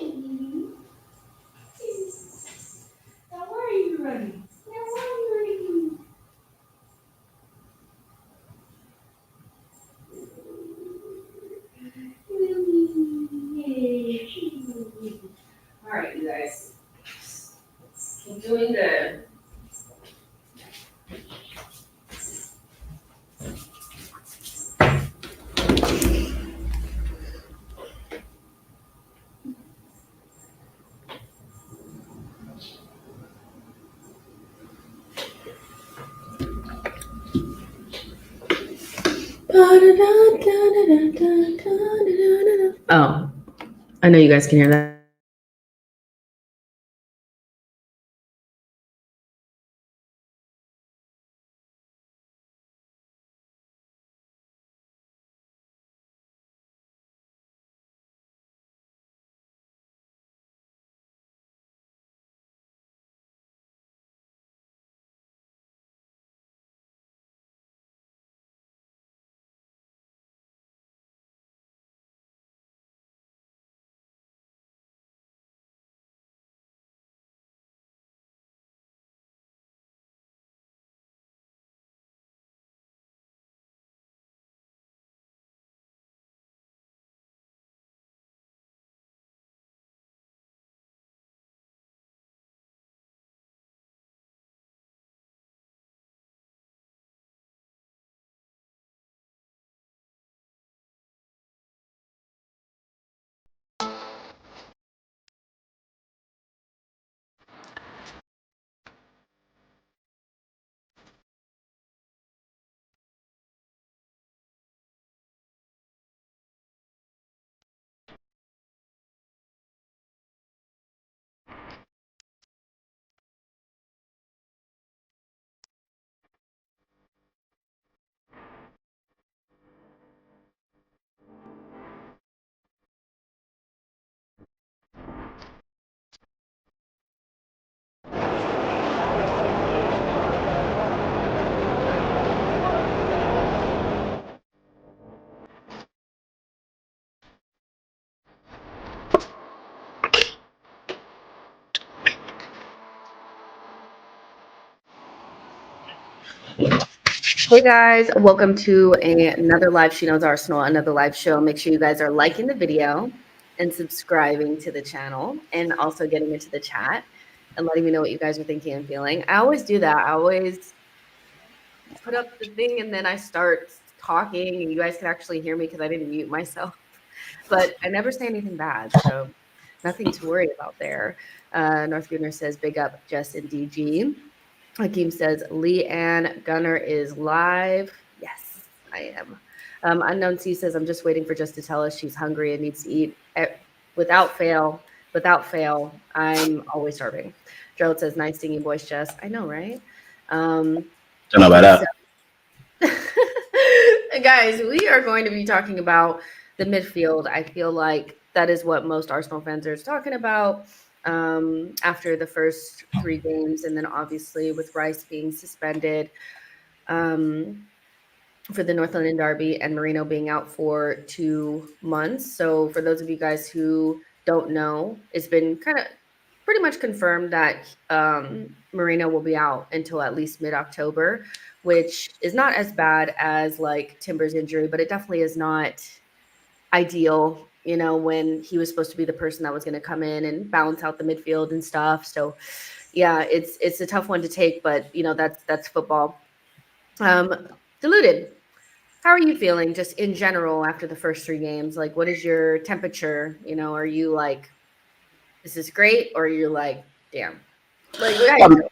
Now why are you running? Now why are you running? All right, you guys. Keep doing good. Oh, I know you guys can hear that. Hey guys, welcome to another live She Knows Arsenal, another live show. Make sure you guys are liking the video and subscribing to the channel and also getting into the chat and letting me know what you guys are thinking and feeling. I always do that. I always put up the thing and then I start talking and you guys can actually hear me because I didn't mute myself. But I never say anything bad, so nothing to worry about there. North Gunner says, big up Jess and DG. Hakeem says, Lee Ann Gunner is live. Yes, I am. Unknown C says, I'm just waiting for Jess to tell us she's hungry and needs to eat. Without fail, I'm always starving. Gerald says, nice singing voice, Jess. I know, right? Don't know about that. Guys, we are going to be talking about the midfield. I feel like that is what most Arsenal fans are talking about after the first 3 games. And then obviously with Rice being suspended for the North London Derby and Merino being out for 2 months. So for those of you guys who don't know, it's been kind of pretty much confirmed that Merino will be out until at least mid-October, which is not as bad as like Timber's injury, but it definitely is not ideal, you know, when he was supposed to be the person that was going to come in and balance out the midfield and stuff. So yeah, it's a tough one to take, but you know, that's football. Diluted. How are you feeling just in general after the first 3 games? Like, what is your temperature? You know, are you like, this is great, or you're like, damn? Like, how you feel?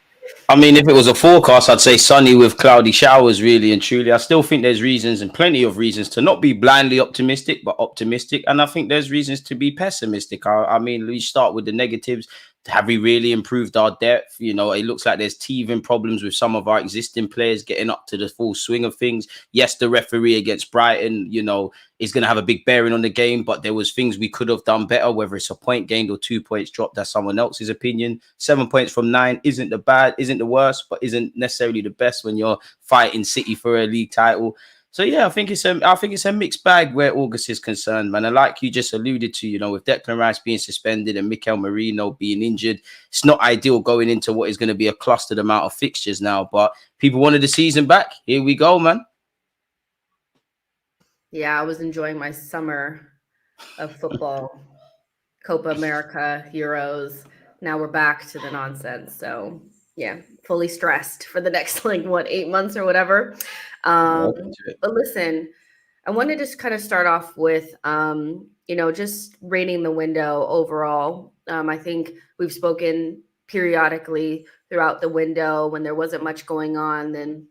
I mean, if it was a forecast, I'd say sunny with cloudy showers, really and truly. I still think there's reasons and plenty of reasons to not be blindly optimistic, but optimistic. And I think there's reasons to be pessimistic. I mean, we start with the negatives. Have we really improved our depth? You know, it looks like there's teething problems with some of our existing players getting up to the full swing of things. Yes, the referee against Brighton, you know, is going to have a big bearing on the game, but there was things we could have done better, whether it's a point gained or 2 points dropped. That's someone else's opinion. 7 points from 9 isn't the worst, but isn't necessarily the best when you're fighting City for a league title. So yeah, I think it's a mixed bag where August is concerned, man. And like you just alluded to, with Declan Rice being suspended and Mikel Merino being injured, it's not ideal going into what is going to be a clustered amount of fixtures now. But people wanted the season back. Here we go, man. Yeah, I was enjoying my summer of football, Copa America, Euros. Now we're back to the nonsense. So yeah, fully stressed for the next like what 8 months or whatever. Um, Welcome to it. but listen, I want to just kind of start off with, just rating the window overall. I think we've spoken periodically throughout the window when there wasn't much going on. Then,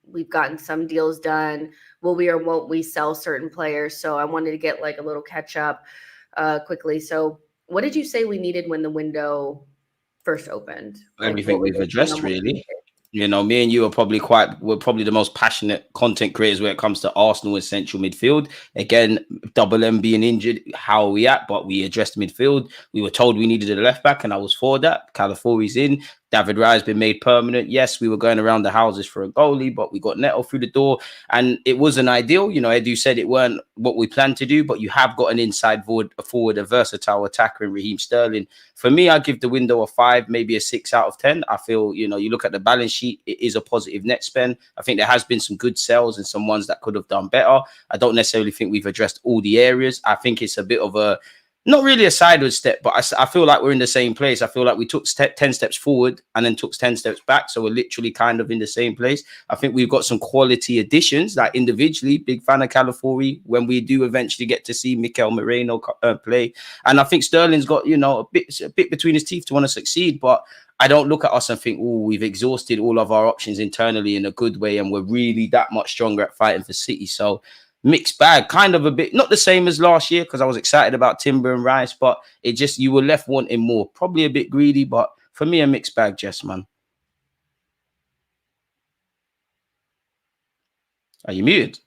we've gotten some deals done. Will we or won't we sell certain players? So I wanted to get like a little catch up quickly. So, what did you say we needed when the window first opened? Like, Everything what were we've your key addressed, on what we really. needed? Me and you we're probably the most passionate content creators when it comes to Arsenal and central midfield. Again, Double M being injured, how are we at? But we addressed midfield. We were told we needed a left back, and I was for that. Calafori's in. David Raya's been made permanent. Yes, we were going around the houses for a goalie, but we got Neto through the door, and it wasn't ideal. Edu said it weren't what we planned to do, but you have got an inside forward, a versatile attacker in Raheem Sterling. For me, I give the window a 5, maybe a 6 out of 10. I feel, you look at the balance sheet, it is a positive net spend. I think there has been some good sales and some ones that could have done better. I don't necessarily think we've addressed all the areas. I think it's a bit of not really a sideways step, but I feel like we're in the same place. I feel like we took 10 steps forward and then took 10 steps back. So we're literally kind of in the same place. I think we've got some quality additions, like individually, big fan of Calafori when we do eventually get to see Mikel Merino play. And I think Sterling's got, a bit between his teeth to want to succeed. But I don't look at us and think, oh, we've exhausted all of our options internally in a good way and we're really that much stronger at fighting for City. So mixed bag, kind of a bit, not the same as last year because I was excited about Timber and Rice, but it just, you were left wanting more. Probably a bit greedy, but for me, a mixed bag, Jess, man. Are you muted?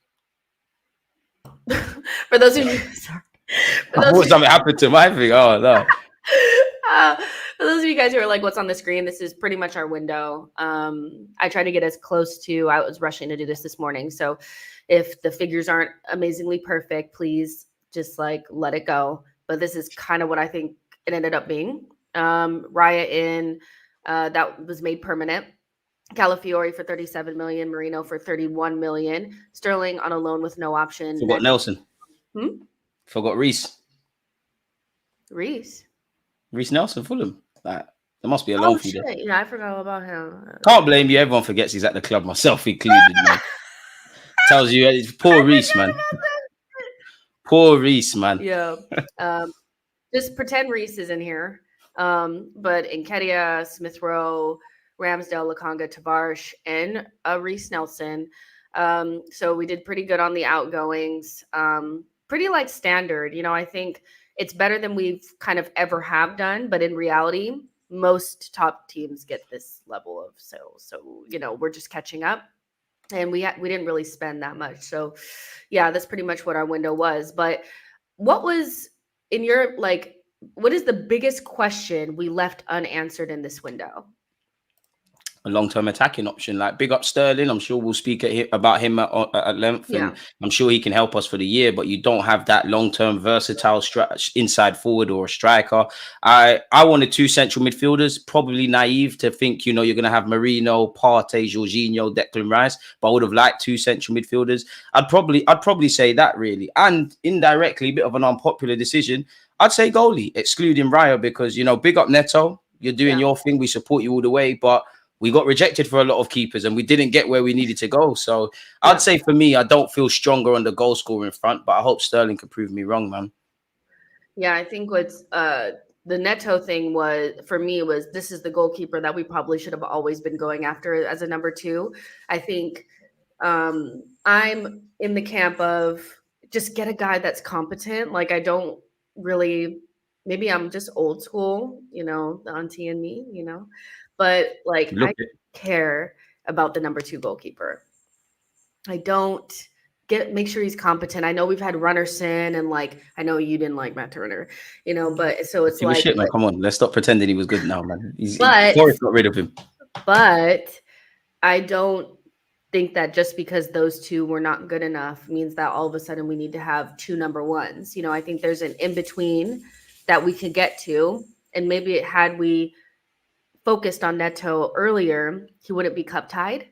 For those of you, sorry. For I those thought of something happened to my thing. Oh, no. For those of you guys who are like, what's on the screen? This is pretty much our window. I try to get as close to, I was rushing to do this morning. So if the figures aren't amazingly perfect, please just like let it go. But this is kind of what I think it ended up being. Raya in, that was made permanent. Calafiori for 37 million, Merino for 31 million, Sterling on a loan with no option. Forgot Nelson. Forgot Reese. Reese Nelson, Fulham. Like, there must be a loan fee there. Yeah, I forgot all about him. Can't blame you. Everyone forgets he's at the club, myself included. Man. Tells you, it's poor Reese, man. Poor Reese, man. Yeah. Just pretend Reese is in here. But Nketiah, Smith Rowe, Ramsdale, Lakanga, Tavares, and Reese Nelson. So we did pretty good on the outgoings. Pretty like standard. I think it's better than we've kind of ever have done. But in reality, most top teams get this level of sales. So, we're just catching up. And we didn't really spend that much. So, yeah, that's pretty much what our window was. But what was in your what is the biggest question we left unanswered in this window? A long-term attacking option, like big up Sterling. I'm sure we'll speak about him at length, and I'm sure he can help us for the year. But you don't have that long-term versatile inside forward or a striker. I wanted 2 central midfielders. Probably naive to think you're going to have Merino, Partey, Jorginho, Declan Rice. But I would have liked 2 central midfielders. I'd probably say that really, and indirectly, a bit of an unpopular decision. I'd say goalie, excluding Raya, because big up Neto. You're doing your thing. We support you all the way, but we got rejected for a lot of keepers and we didn't get where we needed to go. So I'd say for me, I don't feel stronger on the goal scoring front, but I hope Sterling can prove me wrong, man. Yeah, I think what's the Neto thing was, for me, was this is the goalkeeper that we probably should have always been going after as a number 2. I think I'm in the camp of just get a guy that's competent. Like, I don't really, maybe I'm just old school, the auntie and me, but I care about the number 2 goalkeeper. I don't make sure he's competent. I know we've had Runnerson and I know you didn't like Matt Turner, but so it's like, shit, man. Come on, let's stop pretending he was good now, man. Forrest got rid of him. But I don't think that just because those two were not good enough means that all of a sudden we need to have two number ones. I think there's an in between that we could get to. And maybe had we focused on Neto earlier, he wouldn't be cup tied,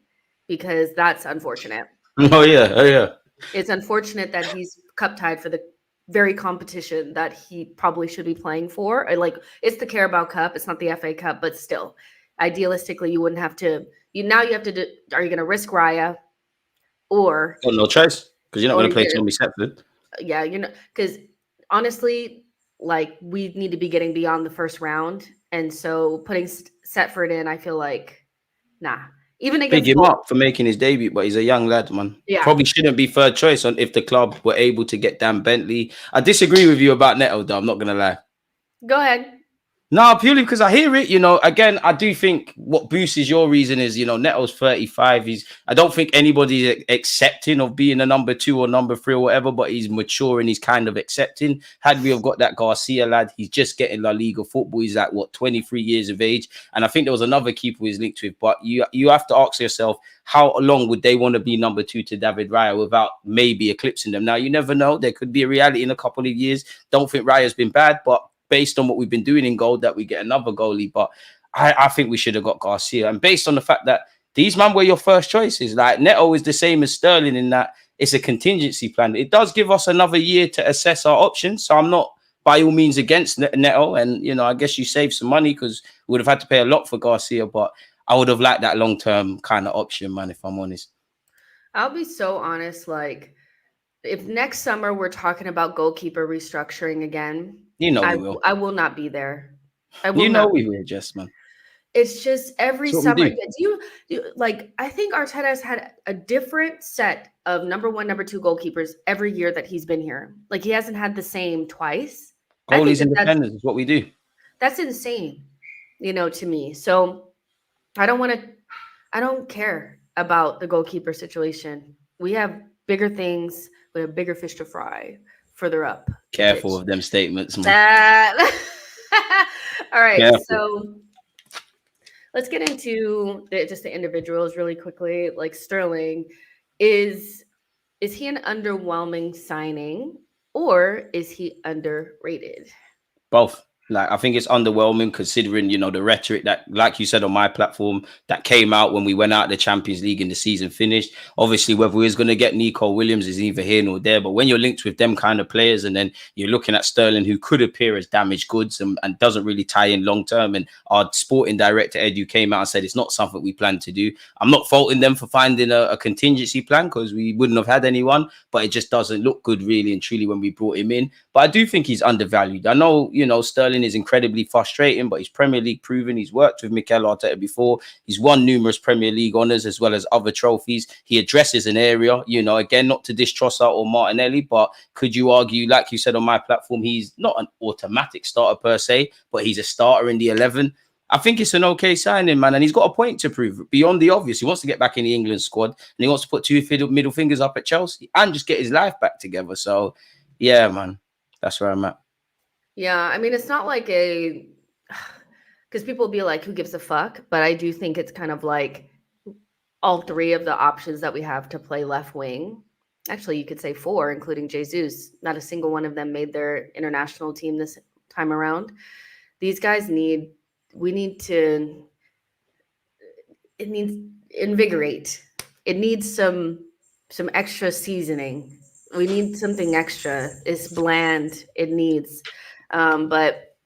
because that's unfortunate. Oh yeah, oh yeah. It's unfortunate that he's cup tied for the very competition that he probably should be playing for. Like, it's the Carabao Cup, it's not the FA Cup, but still, idealistically, you wouldn't have to. You have to do. Are you going to risk Raya, or Got no choice because you're not or going to you're play going Tommy Setford. to, yeah, because honestly, like, we need to be getting beyond the first round, and so putting Setford in, I feel like, nah. Even Big against him Bolt, up for making his debut, but he's a young lad, man. yeah. Probably shouldn't be third choice on if the club were able to get Dan Bentley. I disagree with you about Neto, though. I'm not going to lie. Go ahead. No, purely because I hear it. Again, I do think what boosts your reason is, Neto's 35. I don't think anybody's accepting of being a number 2 or number 3 or whatever, but he's mature and he's kind of accepting. Had we have got that Garcia lad, he's just getting La Liga football. He's like, 23 years of age. And I think there was another keeper he's linked with. But you have to ask yourself, how long would they want to be number 2 to David Raya without maybe eclipsing them? Now, you never know. There could be a reality in a couple of years. Don't think Raya's been bad, but based on what we've been doing in goal, that we get another goalie. But I think we should have got Garcia. And based on the fact that these men were your first choices, like Neto is the same as Sterling in that it's a contingency plan. It does give us another year to assess our options. So I'm not by all means against Neto. And, I guess you save some money because we would have had to pay a lot for Garcia. But I would have liked that long-term kind of option, man, if I'm honest. I'll be so honest, like, if next summer we're talking about goalkeeper restructuring again, We I will. I will not be there. I will not. We will, Jess, man. It's just every That's what we summer. do. Do you like? I think Arteta has had a different set of number 1, number 2 goalkeepers every year that he's been here. Like, he hasn't had the same twice. I think Goalies independence is what we do. that's insane, to me. So I don't want to. I don't care about the goalkeeper situation. We have bigger things. We have bigger fish to fry further up. Careful of them statements, man. All right. Careful. So let's get into just the individuals really quickly. Like, Sterling, is he an underwhelming signing, or is he underrated? Both. Like, I think it's underwhelming considering, the rhetoric that, like you said on my platform, that came out when we went out of the Champions League and the season finished. Obviously, whether we was going to get Nico Williams is neither here nor there. But when you're linked with them kind of players and then you're looking at Sterling, who could appear as damaged goods and doesn't really tie in long term, and our sporting director, Edu, came out and said it's not something we plan to do. I'm not faulting them for finding a contingency plan because we wouldn't have had anyone, but it just doesn't look good really and truly when we brought him in. But I do think he's undervalued. I know, Sterling is incredibly frustrating, but he's Premier League proven. He's worked with Mikel Arteta before. He's won numerous Premier League honours as well as other trophies. He addresses an area, again, not to diss Trossard or Martinelli, but could you argue, like you said on my platform, he's not an automatic starter per se, but he's a starter in the 11. I think it's an okay signing, man, and he's got a point to prove beyond the obvious. He wants to get back in the England squad, and he wants to put 2 middle fingers up at Chelsea and just get his life back together. So, yeah, man, that's where I'm at. Yeah, I mean, it's not like because people will be like, who gives a fuck? But I do think it's kind of like all 3 of the options that we have to play left wing. Actually, you could say 4, including Jesus. Not a single one of them made their international team this time around. These guys we need to, it needs invigorate. It needs some extra seasoning. We need something extra. It's bland. It needs. But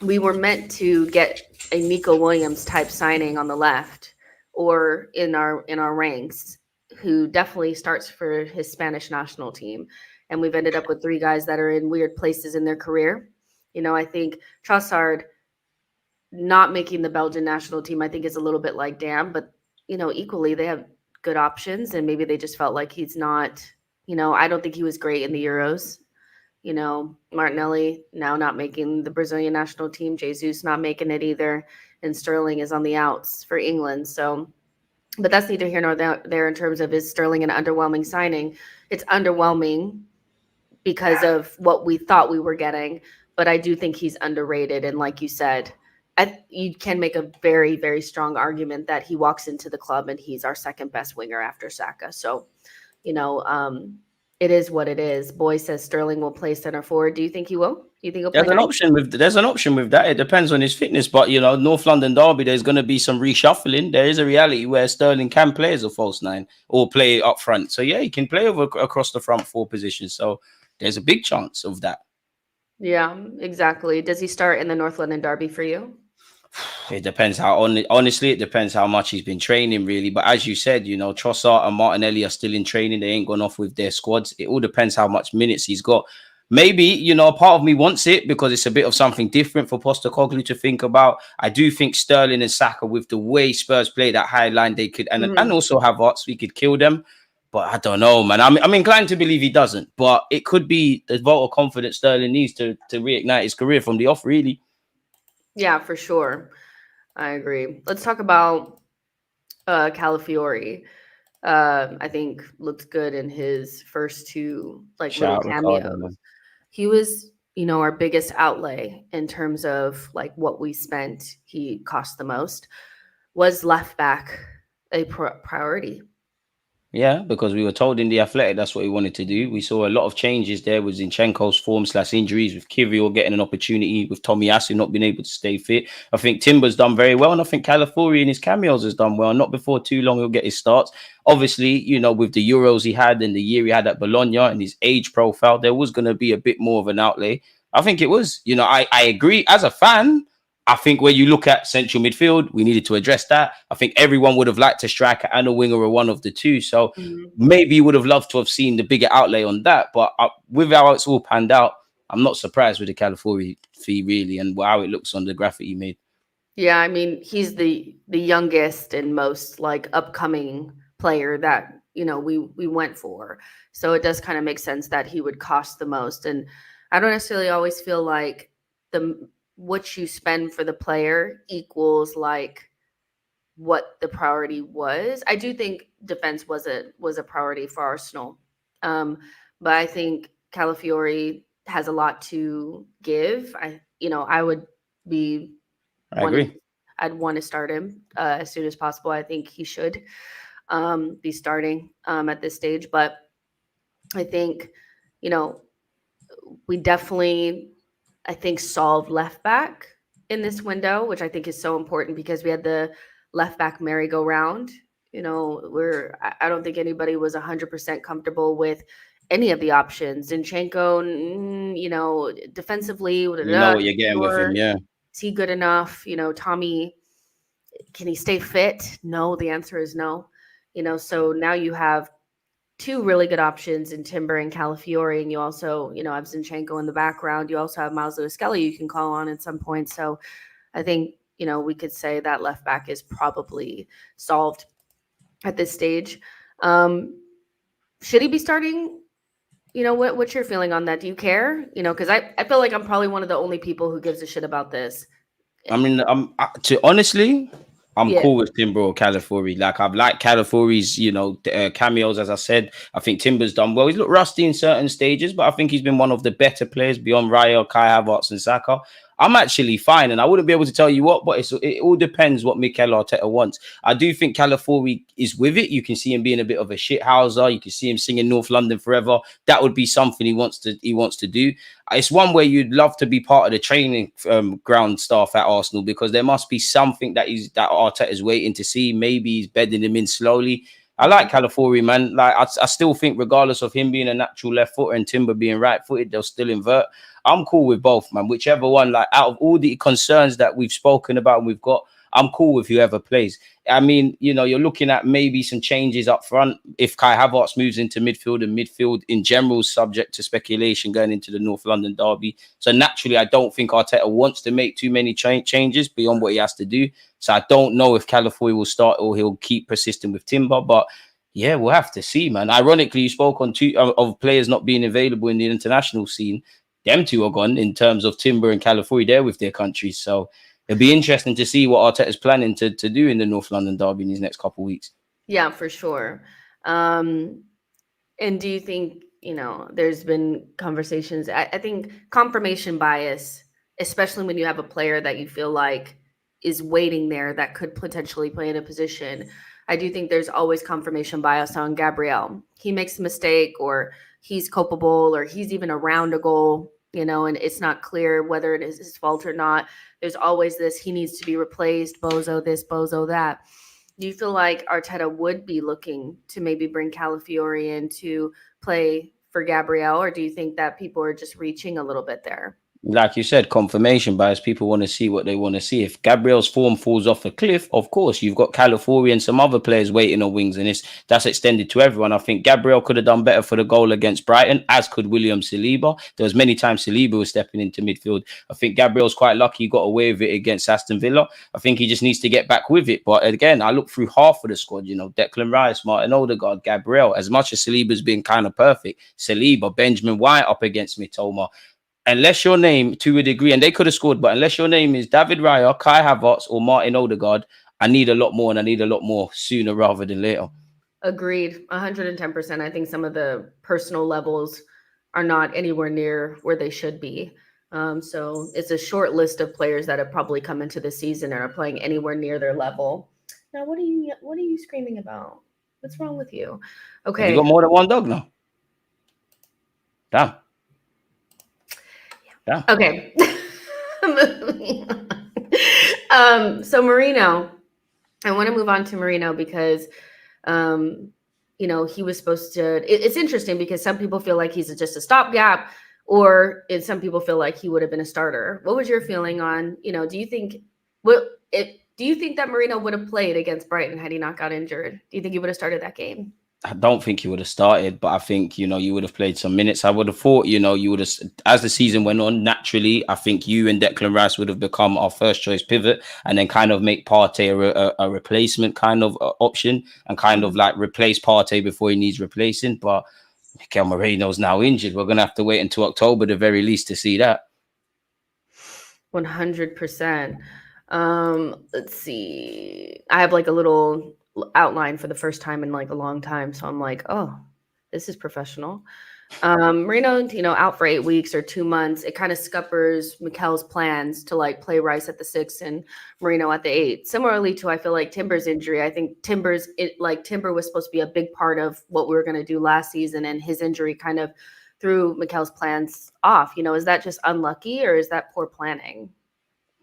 we were meant to get a Nico Williams type signing on the left or in our ranks, who definitely starts for his Spanish national team. And we've ended up with 3 guys that are in weird places in their career. I think Trossard not making the Belgian national team, I think, is a little bit like, damn, but, equally they have good options, and maybe they just felt like he's not, I don't think he was great in the Euros. Martinelli now not making the Brazilian national team, Jesus not making it either, and Sterling is on the outs for England. So, but that's neither here nor there in terms of, is Sterling an underwhelming signing? It's underwhelming because of what we thought we were getting, but I do think he's underrated. And like you said, you can make a very, very strong argument that he walks into the club and he's our second best winger after Saka. So, you know, it is what it is. Boy says Sterling will play center forward. Do you think he will? Do you think he'll play nine? There's an option with that. It depends on his fitness, but North London derby, there's going to be some reshuffling. There is a reality where Sterling can play as a false nine or play up front. So yeah, he can play over across the front four positions. So there's a big chance of that. Yeah, exactly. Does he start in the North London derby for you? It depends honestly, it depends how much he's been training, really. But as you said, Trossard and Martinelli are still in training. They ain't gone off with their squads. It all depends how much minutes he's got. Maybe, a part of me wants it because it's a bit of something different for Postecoglou to think about. I do think Sterling and Saka, with the way Spurs play that high line, they could, and also have Havertz, we could kill them. But I don't know, man. I'm inclined to believe he doesn't. But it could be the vote of confidence Sterling needs to reignite his career from the off, really. Yeah, for sure. I agree. Let's talk about Calafiori. I think looked good in his first two little Shout out Ricardo, cameos. man. He was, our biggest outlay in terms of what we spent. He cost the most. Was left back a priority? Yeah, because we were told in the Athletic that's what he wanted to do. We saw a lot of changes there with Zinchenko's form/injuries, with Kvyat getting an opportunity, with Tomiyasu not being able to stay fit. I think Timber's done very well, and I think Calafiori in his cameos has done well. Not before too long he'll get his starts. Obviously, with the Euros he had and the year he had at Bologna and his age profile, there was going to be a bit more of an outlay. I think it was. I agree as a fan. I think when you look at central midfield, we needed to address that. I think everyone would have liked a striker and a winger or one of the two. So maybe you would have loved to have seen the bigger outlay on that. But with how it's all panned out, I'm not surprised with the California fee, really, and how it looks on the graphic you made. Yeah, I mean, he's the youngest and most upcoming player that, we went for. So it does kind of make sense that he would cost the most. And I don't necessarily always feel like the what you spend for the player equals what the priority was. I do think defense was a priority for Arsenal. But I think Calafiori has a lot to give. I would be I wanting agree. I'd want to start him as soon as possible. I think he should be starting at this stage. But I think, you know, we definitely, I think, solved left back in this window, which I think is so important because we had the left back merry-go-round. I don't think anybody was 100% comfortable with any of the options. Zinchenko, defensively, You know what you're getting with him, sure. yeah. Is he good enough? Tommy, can he stay fit? No, the answer is no. So now you have two really good options in Timber and Calafiori, and you also, have Zinchenko in the background. You also have Miles Lewis Skelly you can call on at some point. So I think, we could say that left back is probably solved at this stage. Should he be starting? What's your feeling on that? Do you care? Because I feel like I'm probably one of the only people who gives a shit about this. I mean, I'm Yeah. cool with Timber or Calafiori. Like I've liked Calafori's, cameos. As I said, I think Timber's done well. He's looked rusty in certain stages, but I think he's been one of the better players beyond Raya, Kai Havertz, and Saka. I'm actually fine, and I wouldn't be able to tell you what, but it all depends what Mikel Arteta wants. I do think Calafiori is with it. You can see him being a bit of a shithouser. You can see him singing North London forever. That would be something he wants to do. It's one where you'd love to be part of the training ground staff at Arsenal, because there must be something that Arteta is waiting to see. Maybe he's bedding him in slowly. I like Calafiori, man. Like I still think, regardless of him being a natural left footer and Timber being right footed, they'll still invert. I'm cool with both, man. Whichever one, like out of all the concerns that we've spoken about and we've got, I'm cool with whoever plays. I mean, you're looking at maybe some changes up front if Kai Havertz moves into midfield, and midfield in general is subject to speculation going into the North London derby. So naturally, I don't think Arteta wants to make too many changes beyond what he has to do. So I don't know if Calafiori will start or he'll keep persisting with Timber, but yeah, we'll have to see, man. Ironically, you spoke on two of players not being available in the international scene. Them two are gone in terms of Timber and Calafiori. They're with their countries, so it'll be interesting to see what Arteta's planning to do in the North London derby in these next couple of weeks. Yeah, for sure. Um, and do you think, there's been conversations? I think confirmation bias, especially when you have a player that you feel like is waiting there that could potentially play in a position. I do think there's always confirmation bias on Gabriel. He makes a mistake, or he's culpable, or he's even around a goal, and it's not clear whether it is his fault or not. There's always this, he needs to be replaced, bozo this, bozo that. Do you feel like Arteta would be looking to maybe bring Calafiori in to play for Gabriel, or do you think that people are just reaching a little bit there? Like you said, confirmation bias. People want to see what they want to see. If Gabriel's form falls off a cliff, of course, you've got California and some other players waiting on wings, and that's extended to everyone. I think Gabriel could have done better for the goal against Brighton, as could William Saliba. There was many times Saliba was stepping into midfield. I think Gabriel's quite lucky he got away with it against Aston Villa. I think he just needs to get back with it. But again, I look through half of the squad, Declan Rice, Martin Odegaard, Gabriel. As much as Saliba's been kind of perfect, Saliba, Benjamin White up against Mitoma. Unless your name, to a degree, and they could have scored, but unless your name is David Raya, Kai Havertz, or Martin Odegaard, I need a lot more, and I need a lot more sooner rather than later. Agreed, 110%. I think some of the personal levels are not anywhere near where they should be. So it's a short list of players that have probably come into the season and are playing anywhere near their level. Now, what are you screaming about? What's wrong with you? Okay. Have you got more than one dog now? Damn. Yeah. Okay. So Merino, I want to move on to Merino because, he was supposed to. It's interesting because some people feel like he's just a stopgap, or some people feel like he would have been a starter. What was your feeling on? Do you think that Merino would have played against Brighton had he not got injured? Do you think he would have started that game? I don't think he would have started, but I think, you would have played some minutes. I would have thought, you would have, as the season went on, naturally, I think you and Declan Rice would have become our first choice pivot, and then kind of make Partey a replacement kind of option, and kind of like replace Partey before he needs replacing. But Mikel Merino's now injured. We're going to have to wait until October, the very least, to see that. 100%. Let's see. I have like a little outline for the first time in like a long time, so I'm like, oh, this is professional. Merino, out for 8 weeks or 2 months. It kind of scuppers Mikel's plans to like play Rice at the 6 and Merino at the 8. Similarly to, I feel like, Timber's injury. I think Timber was supposed to be a big part of what we were going to do last season, and his injury kind of threw Mikel's plans off. Is that just unlucky, or is that poor planning?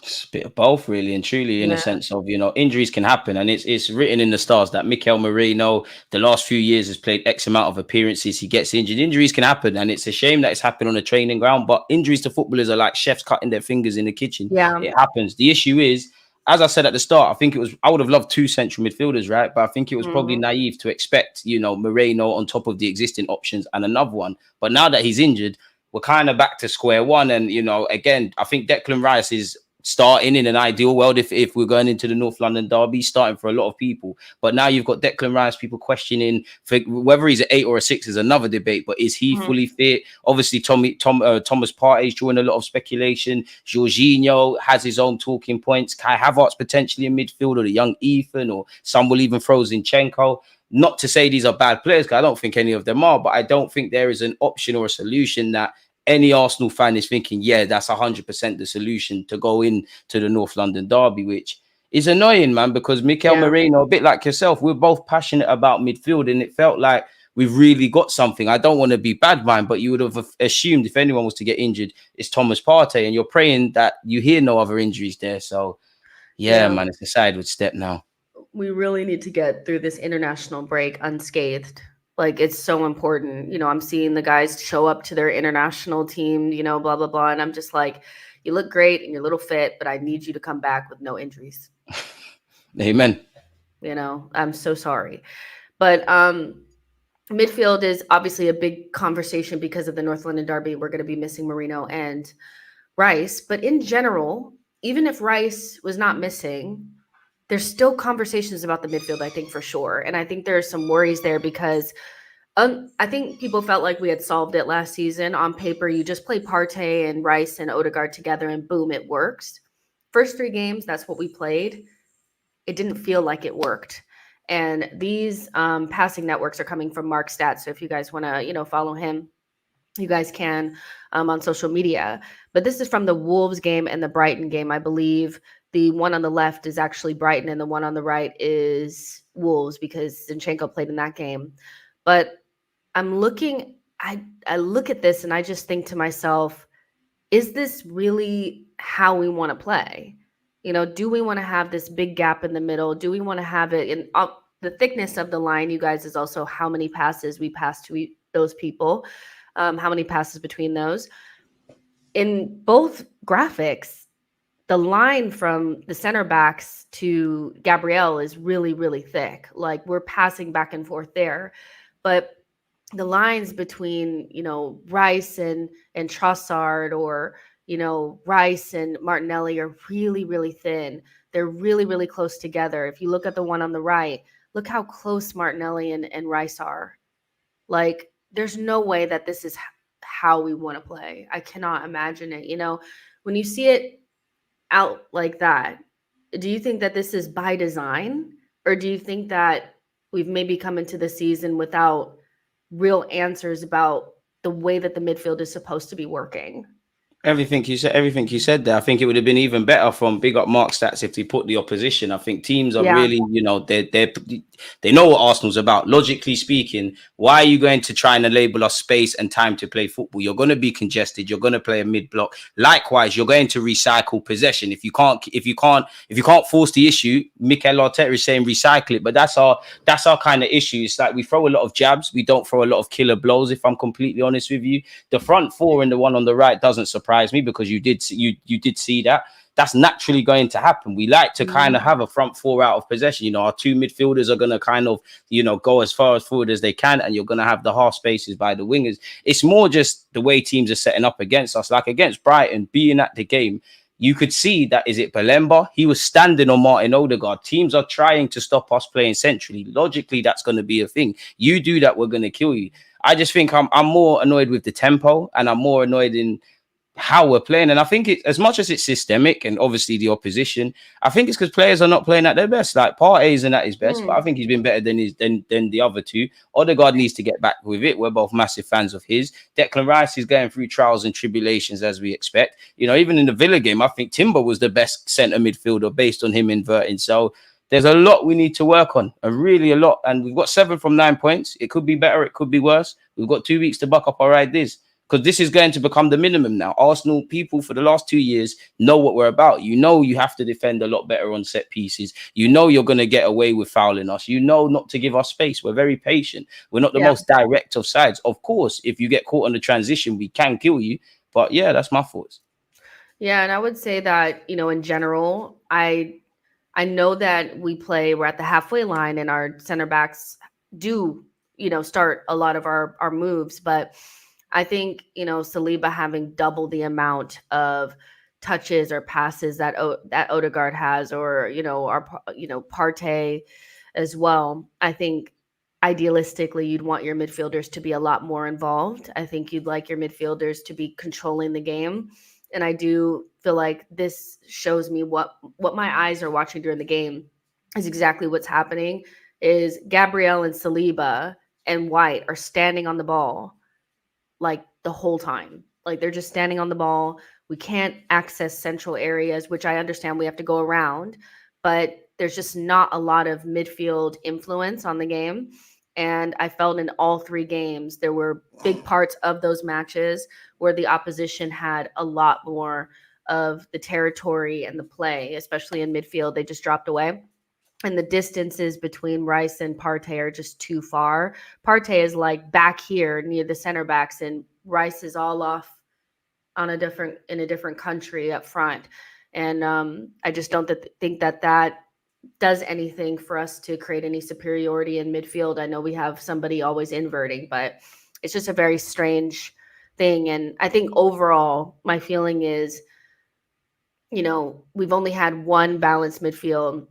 It's a bit of both, really and truly, in a sense of, injuries can happen, and it's written in the stars that Mikel Merino, the last few years, has played X amount of appearances. He gets injured. Injuries can happen, and it's a shame that it's happened on a training ground. But injuries to footballers are like chefs cutting their fingers in the kitchen. Yeah, it happens. The issue is, as I said at the start, I would have loved 2 central midfielders, right? But I think it was probably naive to expect, Moreno on top of the existing options and another one. But now that he's injured, we're kind of back to square one. And, again, I think Declan Rice is starting in an ideal world if we're going into the North London derby, starting for a lot of people. But now you've got Declan Rice, people questioning whether he's an 8 or a 6 is another debate. But is he fully fit? Obviously, Thomas Partey is drawing a lot of speculation. Jorginho has his own talking points. Kai Havertz potentially in midfield, or the young Ethan, or some will even throw Zinchenko. Not to say these are bad players, because I don't think any of them are, but I don't think there is an option or a solution that any Arsenal fan is thinking, yeah, that's 100% the solution to go in to the North London derby, which is annoying, man, because Mikel Merino, a bit like yourself, we're both passionate about midfield, and it felt like we've really got something. I don't want to be bad mind, but you would have assumed if anyone was to get injured, it's Thomas Partey, and you're praying that you hear no other injuries there. So, yeah. Man, it's a sideways step now. We really need to get through this international break unscathed. Like, it's so important. I'm seeing the guys show up to their international team, blah, blah, blah. And I'm just like, you look great and you're a little fit, but I need you to come back with no injuries. Amen. I'm so sorry. But midfield is obviously a big conversation because of the North London derby. We're going to be missing Merino and Rice. But in general, even if Rice was not missing, there's still conversations about the midfield, I think, for sure. And I think there are some worries there because I think people felt like we had solved it last season. On paper, you just play Partey and Rice and Odegaard together and boom, it works. First 3 games, that's what we played. It didn't feel like it worked. And these passing networks are coming from Mark Stats. So if you guys want to, follow him, you guys can on social media. But this is from the Wolves game and the Brighton game, I believe. the one on the left is actually Brighton and the one on the right is Wolves because Zinchenko played in that game. But I look at this and I just think to myself, is this really how we want to play? Do we want to have this big gap in the middle? Do we want to have it in the thickness of the line? You guys, is also how many passes we pass to those people, how many passes between those. In both graphics, the line from the center backs to Gabriel is really, really thick. Like we're passing back and forth there. But the lines between, Rice and Trossard, or, Rice and Martinelli are really, really thin. They're really, really close together. If you look at the one on the right, look how close Martinelli and Rice are. Like, there's no way that this is how we want to play. I cannot imagine it. When you see it out like that, do you think that this is by design, or do you think that we've maybe come into the season without real answers about the way that the midfield is supposed to be working? Everything you said there. I think it would have been even better from big up Mark Stats if they put the opposition. I think teams are Yeah. really, they know what Arsenal's about. Logically speaking, why are you going to try and label us space and time to play football? You're going to be congested. You're going to play a mid block. Likewise, you're going to recycle possession. If you can't force the issue, Mikel Arteta is saying recycle it. But that's our kind of issue. It's like we throw a lot of jabs. We don't throw a lot of killer blows. If I'm completely honest with you, the front four and the one on the right doesn't surprise me because you did see that. That's naturally going to happen. We like to kind of have a front four out of possession. Our two midfielders are going to kind of, go as far as forward as they can, and you're going to have the half spaces by the wingers. It's more just the way teams are setting up against us. Like against Brighton, being at the game, you could see that, is it Balemba? He was standing on Martin Odegaard. Teams are trying to stop us playing centrally. Logically, that's going to be a thing. You do that, we're going to kill you. I just think I'm more annoyed with the tempo, and I'm more annoyed in how we're playing. And I think it, as much as it's systemic and obviously the opposition, I think it's because players are not playing at their best. Like Partey isn't at his best, but I think he's been better than the other two. Odegaard needs to get back with it. We're both massive fans of his. Declan Rice is going through trials and tribulations as we expect. Even in the Villa game, I think Timber was the best centre midfielder based on him inverting. So there's a lot we need to work on, really a lot. And we've got 7 from 9 points. It could be better. It could be worse. We've got 2 weeks to buck up our ideas, because this is going to become the minimum now. Arsenal people for the last 2 years know what we're about. You have to defend a lot better on set pieces. You're going to get away with fouling us. Not to give us space. We're very patient. We're not the most direct of sides. Of course, if you get caught on the transition, we can kill you. But yeah, that's my thoughts. Yeah, and I would say that, in general, I know that we're at the halfway line and our center backs do, start a lot of our moves, but I think, Saliba having double the amount of touches or passes that Odegaard has, or, Partey as well. I think idealistically you'd want your midfielders to be a lot more involved. I think you'd like your midfielders to be controlling the game. And I do feel like this shows me what my eyes are watching during the game is exactly what's happening. Is Gabriel and Saliba and White are standing on the ball like the whole time. Like they're just standing on the ball. We can't access central areas, which I understand we have to go around, but there's just not a lot of midfield influence on the game. And I felt in all 3 games, there were big parts of those matches where the opposition had a lot more of the territory and the play, especially in midfield. They just dropped away. And the distances between Rice and Partey are just too far. Partey is like back here near the center backs, and Rice is all off in a different country up front. And I just don't think that does anything for us to create any superiority in midfield. I know we have somebody always inverting, but it's just a very strange thing. And I think overall, my feeling is, we've only had one balanced midfield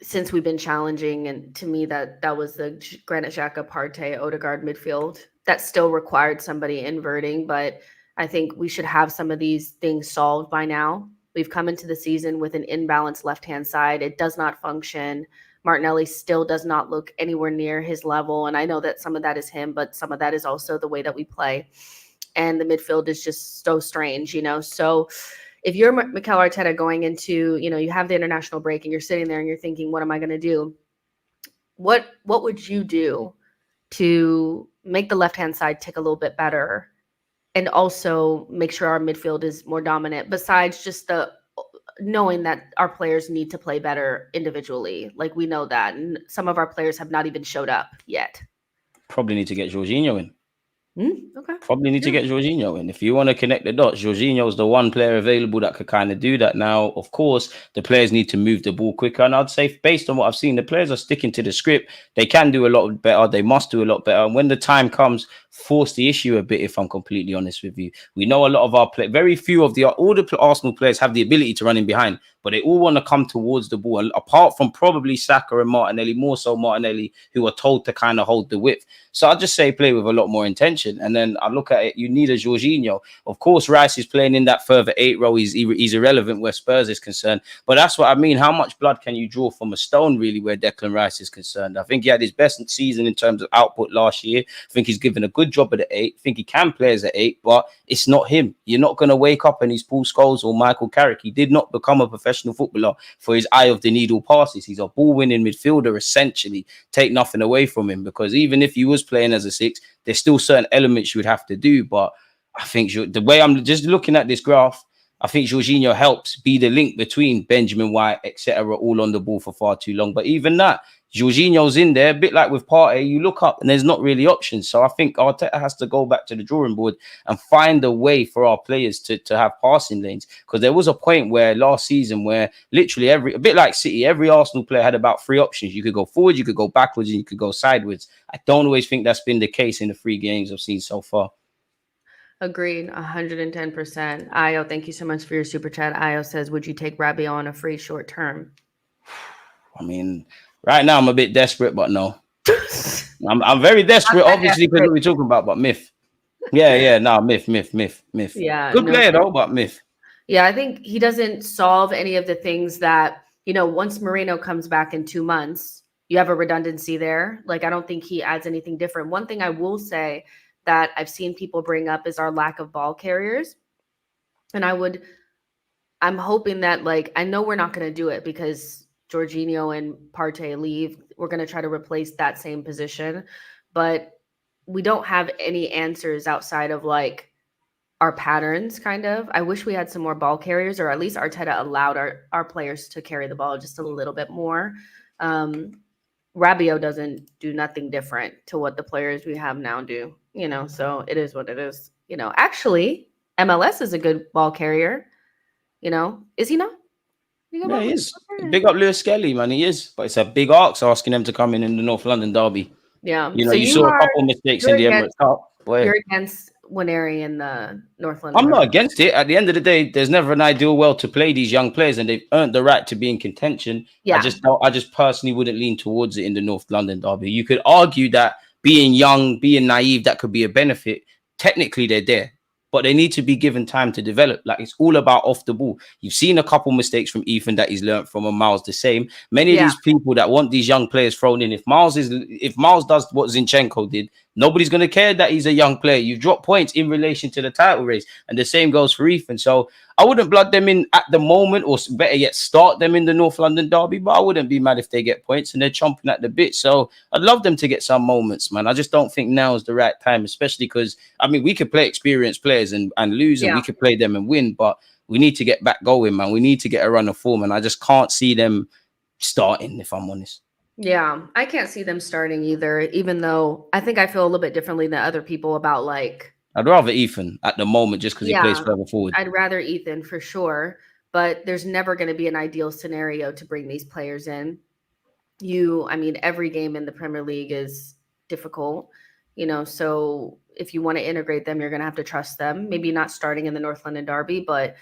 since we've been challenging, and to me that was the Granit Xhaka, Partey, Odegaard midfield. That still required somebody inverting, but I think we should have some of these things solved by now. We've come into the season with an imbalanced left-hand side. It does not function. Martinelli still does not look anywhere near his level, and I know that some of that is him, but some of that is also the way that we play. And the midfield is just so strange, So if you're Mikel Arteta going into, you have the international break and you're sitting there and you're thinking, what am I going to do? What would you do to make the left-hand side tick a little bit better and also make sure our midfield is more dominant, besides just the knowing that our players need to play better individually? Like, we know that, and some of our players have not even showed up yet. Probably need to get Jorginho in. Okay. Probably need to get Jorginho in. If you want to connect the dots, Jorginho is the one player available that could kind of do that. Now, of course, the players need to move the ball quicker. And I'd say, based on what I've seen, the players are sticking to the script. They can do a lot better. They must do a lot better. And when the time comes, force the issue a bit, if I'm completely honest with you. We know a lot of our players, very few of all the Arsenal players have the ability to run in behind, but they all want to come towards the ball. And apart from probably Saka and Martinelli, more so Martinelli, who are told to kind of hold the width. So I'd just say play with a lot more intention. And then I look at it, you need a Jorginho. Of course, Rice is playing in that further 8 role. He's irrelevant where Spurs is concerned. But that's what I mean. How much blood can you draw from a stone, really, where Declan Rice is concerned? I think he had his best season in terms of output last year. I think he's given a good job at the 8. I think he can play as an 8, but it's not him. You're not going to wake up and he's Paul Scholes or Michael Carrick. He did not become a professional footballer for his eye of the needle passes. He's a ball-winning midfielder, essentially. Take nothing away from him, because even if he was playing as a 6, there's still certain elements you would have to do. But I think the way I'm just looking at this graph, I think Jorginho helps be the link between Benjamin White, etc., all on the ball for far too long. But even that, Jorginho's in there, a bit like with Partey. You look up and there's not really options. So I think Arteta has to go back to the drawing board and find a way for our players to have passing lanes. Because there was a point where last season where literally a bit like City, every Arsenal player had about 3 options. You could go forward, you could go backwards, and you could go sideways. I don't always think that's been the case in the 3 games I've seen so far. Agreed, 110%. Io, thank you so much for your super chat. Io says, would you take Rabiot on a free short term? I mean, right now I'm a bit desperate, but no. I'm very desperate, obviously, because what we're talking about, but myth. Yeah, no, myth. Yeah. Good player, though, but myth. Yeah, I think he doesn't solve any of the things that, once Merino comes back in 2 months, you have a redundancy there. Like, I don't think he adds anything different. One thing I will say that I've seen people bring up is our lack of ball carriers. And I'm hoping that, like, I know we're not going to do it because Jorginho and Partey leave. We're going to try to replace that same position, but we don't have any answers outside of like our patterns, kind of. I wish we had some more ball carriers, or at least Arteta allowed our players to carry the ball just a little bit more. Rabiot doesn't do nothing different to what the players we have now do, so it is what it is. Actually, MLS is a good ball carrier. Is he not? Yeah, he is. Big up Lewis Skelly, man. He is. But it's a big ask asking them to come in the North London derby. Yeah. So you saw a couple of mistakes in the Emirates Cup. You're against Winery in the North London. I'm not against it. At the end of the day, there's never an ideal world to play these young players, and they've earned the right to be in contention. Yeah. I just personally wouldn't lean towards it in the North London derby. You could argue that being young, being naive, that could be a benefit. Technically, they're there, but they need to be given time to develop. Like, it's all about off the ball. You've seen a couple mistakes from Ethan that he's learned from, and Miles the same. Many of these people that want these young players thrown in, if Miles does what Zinchenko did, nobody's going to care that he's a young player. You've dropped points in relation to the title race, and the same goes for Ethan. So I wouldn't blood them in at the moment, or better yet, start them in the North London derby, but I wouldn't be mad if they get points, and they're chomping at the bit. So I'd love them to get some moments, man. I just don't think now is the right time, especially because, I mean, we could play experienced players and lose, and we could play them and win, but we need to get back going, man. We need to get a run of form, and I just can't see them starting, if I'm honest. Yeah, I can't see them starting either, even though I think I feel a little bit differently than other people about, like, I'd rather Ethan at the moment just because he plays further forward. I'd rather Ethan for sure, but there's never going to be an ideal scenario to bring these players in. Every game in the Premier League is difficult, so if you want to integrate them, you're going to have to trust them. Maybe not starting in the North London derby, but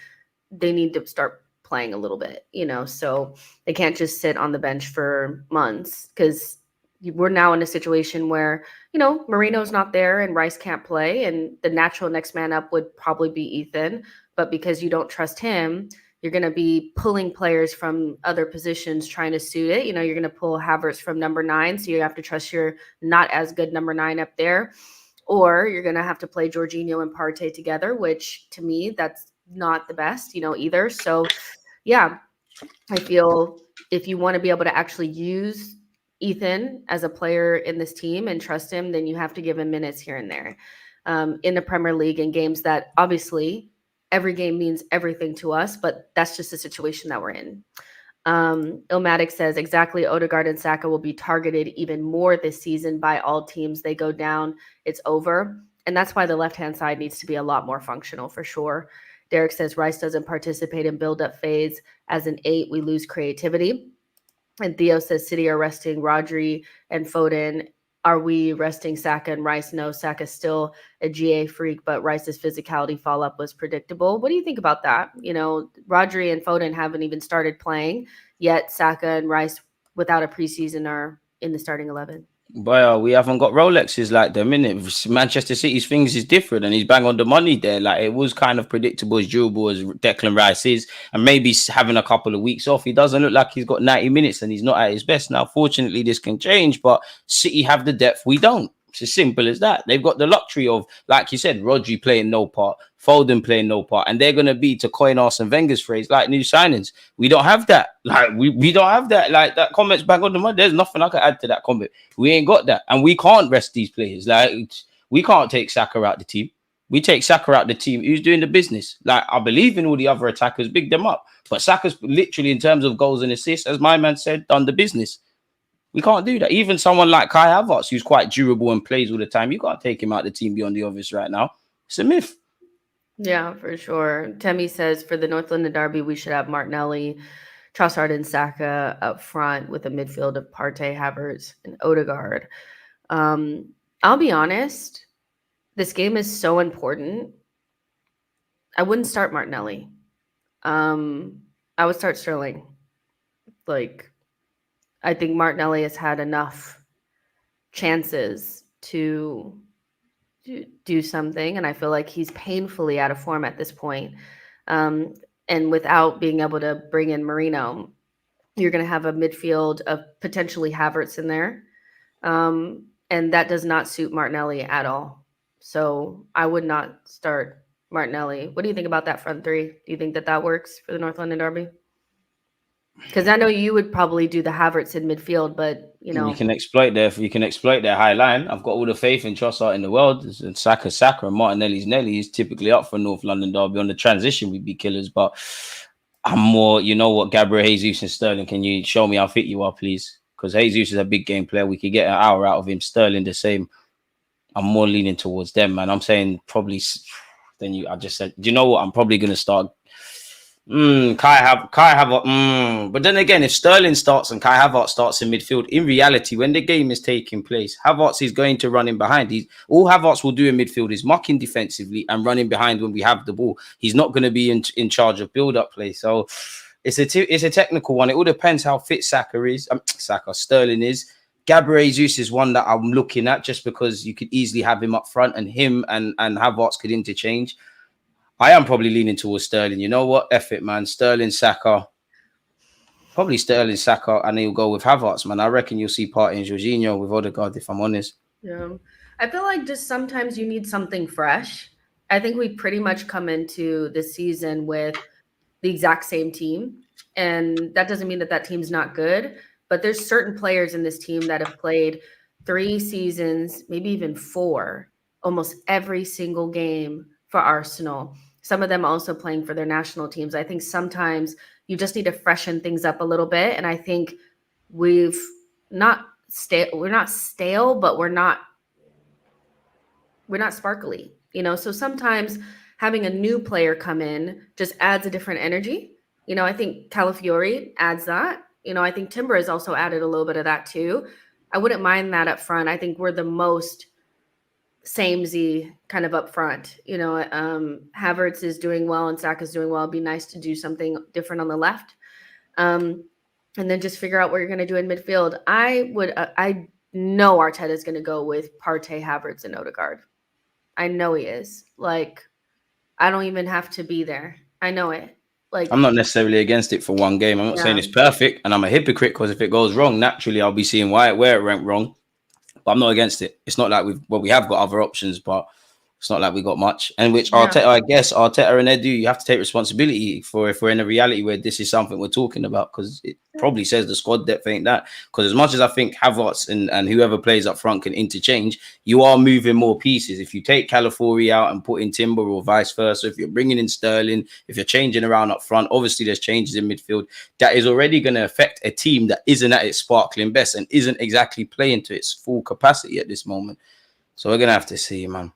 they need to start playing a little bit, so they can't just sit on the bench for months, because we're now in a situation where, Merino's not there and Rice can't play, and the natural next man up would probably be Ethan. But because you don't trust him, you're going to be pulling players from other positions trying to suit it. You're going to pull Havertz from number 9, so you have to trust your not as good number 9 up there. Or you're going to have to play Jorginho and Partey together, which to me, that's not the best, either. So yeah, I feel if you want to be able to actually use Ethan as a player in this team and trust him, then you have to give him minutes here and there. In the Premier League and games that obviously every game means everything to us, but that's just the situation that we're in. Ilmatic says exactly. Odegaard and Saka will be targeted even more this season by all teams. They go down, it's over. And that's why the left-hand side needs to be a lot more functional for sure. Derek says Rice doesn't participate in build-up phase. As an 8, we lose creativity. And Theo says City are resting Rodri and Foden. Are we resting Saka and Rice? No, Saka's still a GA freak, but Rice's physicality fall up was predictable. What do you think about that? Rodri and Foden haven't even started playing, yet Saka and Rice without a preseason are in the starting 11. But we haven't got Rolexes like them, innit? Manchester City's things is different, and he's bang on the money there. Like, it was kind of predictable, as durable as Declan Rice is, and maybe having a couple of weeks off. He doesn't look like he's got 90 minutes, and he's not at his best. Now, fortunately, this can change, but City have the depth, we don't. It's as simple as that. They've got the luxury of, like you said, Rodri playing no part, Foden playing no part, and they're going to be, to coin Arsene Wenger's phrase, like new signings. We don't have that. Like, we don't have that. Like, that comment's bang on the money. There's nothing I can add to that comment. We ain't got that, and we can't rest these players. Like, we can't take Saka out the team. We take Saka out the team. Who's doing the business? Like, I believe in all the other attackers, big them up, but Saka's literally, in terms of goals and assists, as my man said, done the business. We can't do that. Even someone like Kai Havertz, who's quite durable and plays all the time, you can't take him out of the team beyond the obvious right now. It's a myth. Yeah, for sure. Temi says for the North London Derby, we should have Martinelli, Trossard, and Saka up front with a midfield of Partey, Havertz, and Odegaard. I'll be honest, this game is so important. I wouldn't start Martinelli. I would start Sterling. Like, I think Martinelli has had enough chances to do something, and I feel like he's painfully out of form at this point. And without being able to bring in Merino, you're going to have a midfield of potentially Havertz in there, and that does not suit Martinelli at all. So I would not start Martinelli. What do you think about that front three? Do you think that works for the North London Derby? Because I know you would probably do the Havertz in midfield, but you can exploit their high line. I've got all the faith in Trossard in the world. And Saka, and Martinelli's Nelly is typically up for North London Derby. On the transition, we'd be killers. But I'm more, Gabriel Jesus and Sterling. Can you show me how fit you are, please? Because Jesus is a big game player. We could get an hour out of him. Sterling the same. I'm more leaning towards them, man. I'm saying probably. Then I just said, do you know what? I'm probably going to start. Kai Havertz. But then again, if Sterling starts and Kai Havertz starts in midfield, in reality, when the game is taking place, Havertz is going to run in behind. All Havertz will do in midfield is mucking defensively and running behind when we have the ball. He's not going to be in charge of build-up play. So it's a technical one. It all depends how fit Sterling is. Gabriel Jesus is one that I'm looking at just because you could easily have him up front, and him and Havertz could interchange. I am probably leaning towards Sterling. You know what? F it, man. Sterling, Saka. Probably Sterling, Saka, and he'll go with Havertz, man. I reckon you'll see Partey and Jorginho with Odegaard, if I'm honest. Yeah. I feel like just sometimes you need something fresh. I think we pretty much come into this season with the exact same team. And that doesn't mean that team's not good. But there's certain players in this team that have played 3 seasons, maybe even 4, almost every single game for Arsenal. Some of them also playing for their national teams. I think sometimes you just need to freshen things up a little bit. And I think we're not stale, but we're not sparkly, So sometimes having a new player come in just adds a different energy. I think Calafiori adds that. I think Timber has also added a little bit of that too. I wouldn't mind that up front. I think we're the most samey kind of up front. Havertz is doing well and Saka's doing well. It'd be nice to do something different on the left. And then just figure out what you're going to do in midfield. I know Arteta is going to go with Partey, Havertz, and Odegaard. I know he is. Like, I don't even have to be there. I know it. Like, I'm not necessarily against it for one game. I'm not saying it's perfect, and I'm a hypocrite because if it goes wrong, naturally I'll be seeing where it went wrong. But I'm not against it. It's not like we have got other options, but It's not like we got much. And which Yeah. Arteta, I guess, Arteta and Edu, you have to take responsibility for if we're in a reality where this is something we're talking about, because it probably says the squad depth ain't that. Because as much as I think Havertz and whoever plays up front can interchange, you are moving more pieces. If you take Calafiori out and put in Timber or vice versa, if you're bringing in Sterling, if you're changing around up front, obviously there's changes in midfield. That is already going to affect a team that isn't at its sparkling best and isn't exactly playing to its full capacity at this moment. So we're going to have to see, man.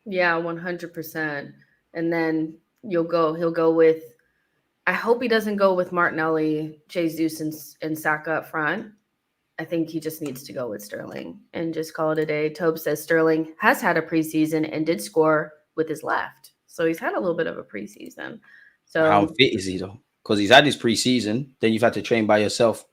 Yeah, 100%. And then he'll go with, I hope he doesn't go with Martinelli, Jesus, and Saka up front. I think he just needs to go with Sterling and just call it a day. Tobe says Sterling has had a preseason and did score with his left. So he's had a little bit of a preseason. How So fit is he though? Because he's had his preseason, then you've had to train by yourself.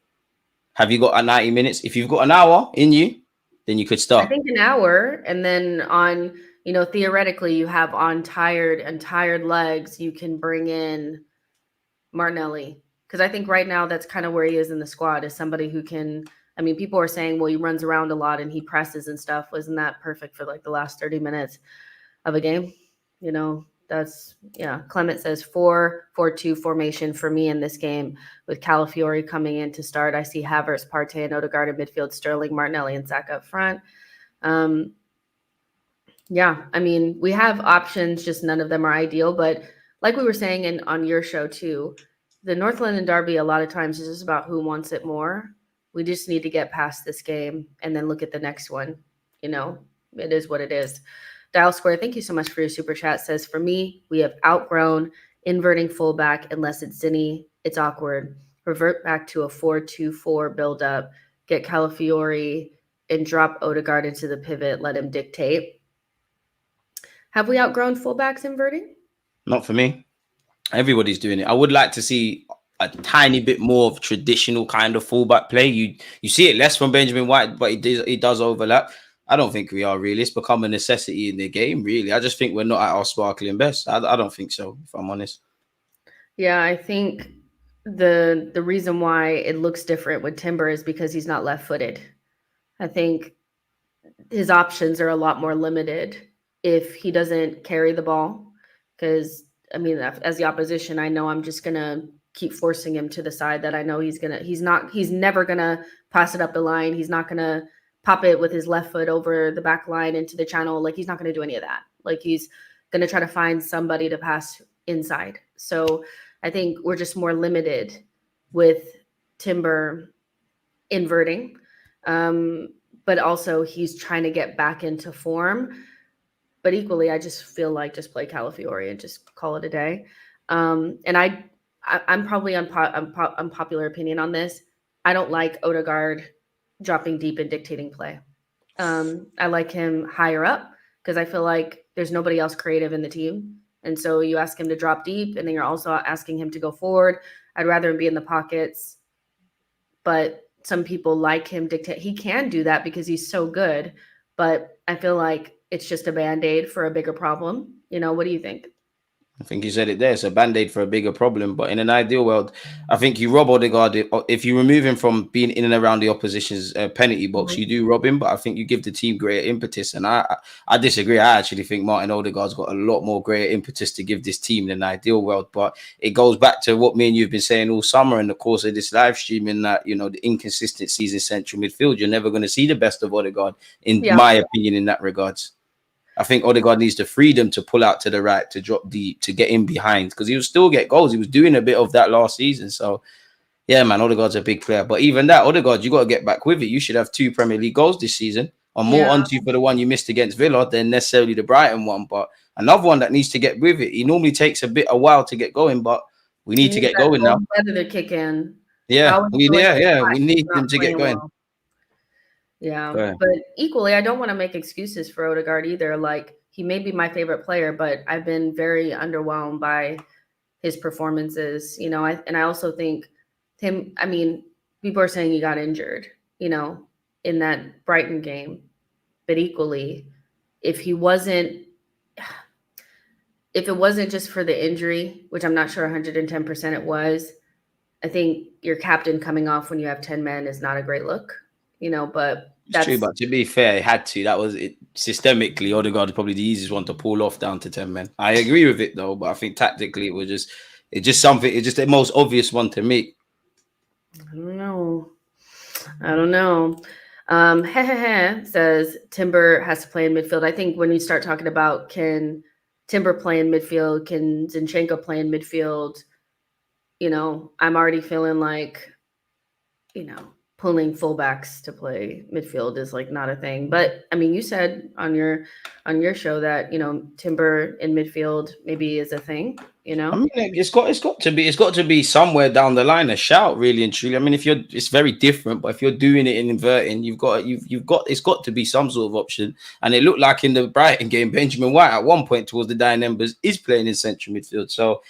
Have you got a 90 minutes? If you've got an hour in you, then you could I start. think an hour, and then on, theoretically, you have on tired legs, you can bring in Martinelli, because I think right now that's kind of where he is in the squad, is somebody who can. I mean, people are saying, well, he runs around a lot and he presses and stuff. Wasn't that perfect for like the last 30 minutes of a game? That's, yeah. Clement says 4-4-2 formation for me in this game, with Calafiori coming in to start. I see Havertz, Partey, and Odegaard in midfield, Sterling, Martinelli, and Saka up front. Yeah, I mean, we have options, just none of them are ideal. But like we were saying on your show too, the North London Derby a lot of times is just about who wants it more. We just need to get past this game and then look at the next one. It is what it is. Dial Square, thank you so much for your super chat. Says, for me, we have outgrown inverting fullback unless it's Zinni. It's awkward. Revert back to a 4-2-4 build-up. Get Calafiori and drop Odegaard into the pivot. Let him dictate. Have we outgrown fullbacks inverting? Not for me. Everybody's doing it. I would like to see a tiny bit more of traditional kind of fullback play. You see it less from Benjamin White, but it does overlap. I don't think we are really. It's become a necessity in the game, really. I just think we're not at our sparkling best. I don't think so, if I'm honest. Yeah, I think the reason why it looks different with Timber is because he's not left-footed. I think his options are a lot more limited if he doesn't carry the ball. Because, I mean, as the opposition, I know I'm just gonna keep forcing him to the side that I know he's never gonna pass it up the line. He's not gonna pop it with his left foot over the back line into the channel. Like, he's not gonna do any of that. Like, he's gonna try to find somebody to pass inside. So I think we're just more limited with Timber inverting. But also he's trying to get back into form. But equally, I just feel like just play Calafiori and just call it a day. And I'm probably unpopular opinion on this. I don't like Odegaard dropping deep and dictating play. I like him higher up because I feel like there's nobody else creative in the team. And so you ask him to drop deep, and then you're also asking him to go forward. I'd rather him be in the pockets. But some people like him dictate. He can do that because he's so good. But I feel like it's just a Band-Aid for a bigger problem. What do you think? I think you said it there. It's a band-aid for a bigger problem. But in an ideal world, I think you rob Odegaard. If you remove him from being in and around the opposition's penalty box, Mhm. you do rob him. But I think you give the team greater impetus. And I disagree. I actually think Martin Odegaard's got a lot more greater impetus to give this team in an ideal world. But it goes back to what me and you've been saying all summer in the course of this live stream, in that, the inconsistencies in central midfield. You're never going to see the best of Odegaard, in Yeah. my opinion, in that regards. I think Odegaard needs the freedom to pull out to the right, to drop deep, to get in behind, because he will still get goals. He was doing a bit of that last season. So, yeah, man, Odegaard's a big player. But even that, Odegaard, you got to get back with it. You should have 2 Premier League goals this season. I'm more Yeah. onto you for the one you missed against Villa than necessarily the Brighton one. But another one that needs to get with it. He normally takes a while to get going, but we He need to needs get that going now. cold weather to kick in. I Yeah, always feel like it's hot, we he's need not them to get playing going. well. Yeah. Fair. But equally, I don't want to make excuses for Odegaard either. Like, he may be my favorite player, but I've been very underwhelmed by his performances. And I also think him, I mean, people are saying he got injured, in that Brighton game. But equally, if he wasn't, if it wasn't just for the injury, which I'm not sure 110% it was, I think your captain coming off when you have 10 men is not a great look, but It's true, but to be fair, it had to. That was it. Systemically, Odegaard is probably the easiest one to pull off down to 10 men. I agree with it though, but I think tactically it's just something. It's just the most obvious one to make. I don't know. I don't know. Says Timber has to play in midfield. I think when you start talking about can Timber play in midfield, can Zinchenko play in midfield, I'm already feeling like, pulling fullbacks to play midfield is like not a thing. But I mean, you said on your show that, Timber in midfield maybe is a thing, I mean, it's got to be somewhere down the line a shout, really and truly. I mean, it's very different, but if you're doing it in inverting, it's got to be some sort of option. And it looked like in the Brighton game, Benjamin White at one point towards the dying embers is playing in central midfield. So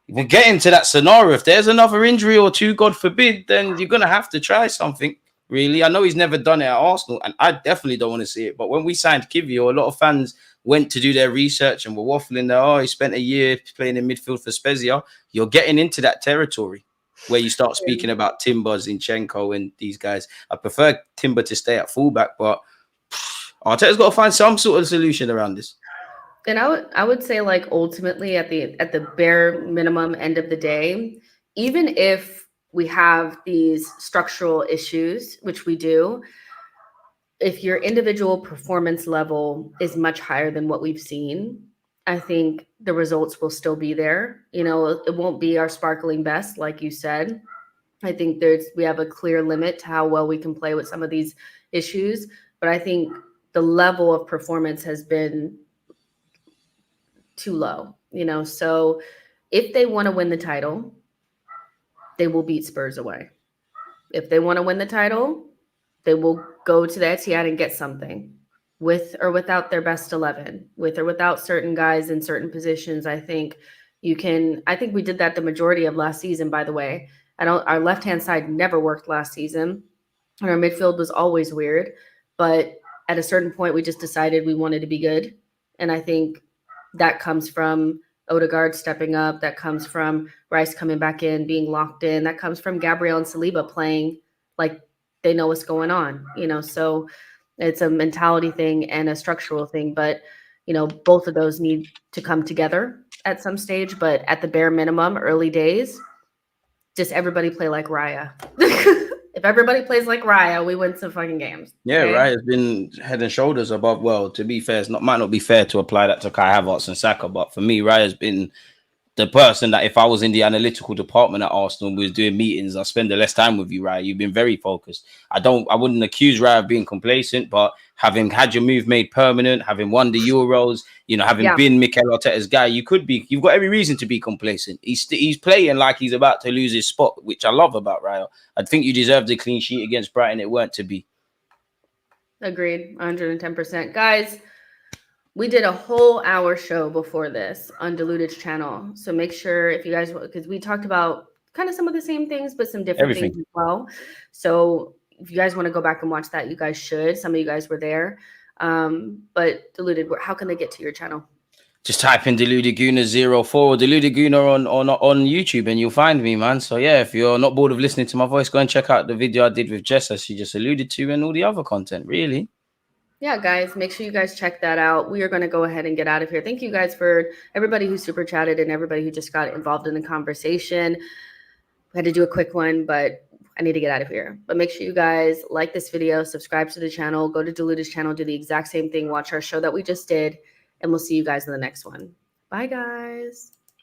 if we get into that scenario, if there's another injury or two, God forbid, then you're gonna have to try something. Really, I know he's never done it at Arsenal, and I definitely don't want to see it. But when we signed Kivio, a lot of fans went to do their research and were waffling there. Oh, he spent a year playing in midfield for Spezia. You're getting into that territory where you start speaking about Timber, Zinchenko, and these guys. I prefer Timber to stay at fullback, but Arteta's got to find some sort of solution around this. And I would say, like, ultimately at the bare minimum end of the day, even if we have these structural issues, which we do, if your individual performance level is much higher than what we've seen, I think the results will still be there. It won't be our sparkling best, like you said. I think we have a clear limit to how well we can play with some of these issues, but I think the level of performance has been too low, so if they want to win the title, they will beat Spurs away. If they want to win the title, they will go to the Etihad and get something, with or without their best 11, with or without certain guys in certain positions. I think we did that the majority of last season, by the way. Our left-hand side never worked last season, and our midfield was always weird, but at a certain point we just decided we wanted to be good. And I think that comes from Odegaard stepping up. That comes from Rice coming back in, being locked in. That comes from Gabriel and Saliba playing like they know what's going on, so it's a mentality thing and a structural thing. But, both of those need to come together at some stage. But at the bare minimum, early days, just everybody play like Raya. If everybody plays like Raya, we win some fucking games. Yeah, okay? right. It's been head and shoulders above. Well, to be fair, might not be fair to apply that to Kai Havertz and Saka, but for me, Raya's been the person that if I was in the analytical department at Arsenal, we was doing meetings, I'll spend the less time with you, Raya. You've been very focused. I wouldn't accuse Raya of being complacent, but having had your move made permanent, having won the Euros, having been Mikel Arteta's guy, you've got every reason to be complacent. He's playing like he's about to lose his spot, which I love about Raya. I think you deserved a clean sheet against Brighton. It weren't to be. Agreed, 110%. Guys, we did a whole hour show before this on Diluted's channel. So make sure, if you guys, because we talked about kind of some of the same things, but some different things as well. So if you guys want to go back and watch that, you guys should. Some of you guys were there. But Diluted, how can they get to your channel? Just type in Deluded Gooner 04 or Deluded Gooner on YouTube and you'll find me, man. So yeah, if you're not bored of listening to my voice, go and check out the video I did with Jess, as she just alluded to, and all the other content, really. Yeah, guys, make sure you guys check that out. We are going to go ahead and get out of here. Thank you guys for everybody who super chatted and everybody who just got involved in the conversation. We had to do a quick one, but I need to get out of here. But make sure you guys like this video, subscribe to the channel, go to Diluted's channel, do the exact same thing, watch our show that we just did, and we'll see you guys in the next one. Bye, guys.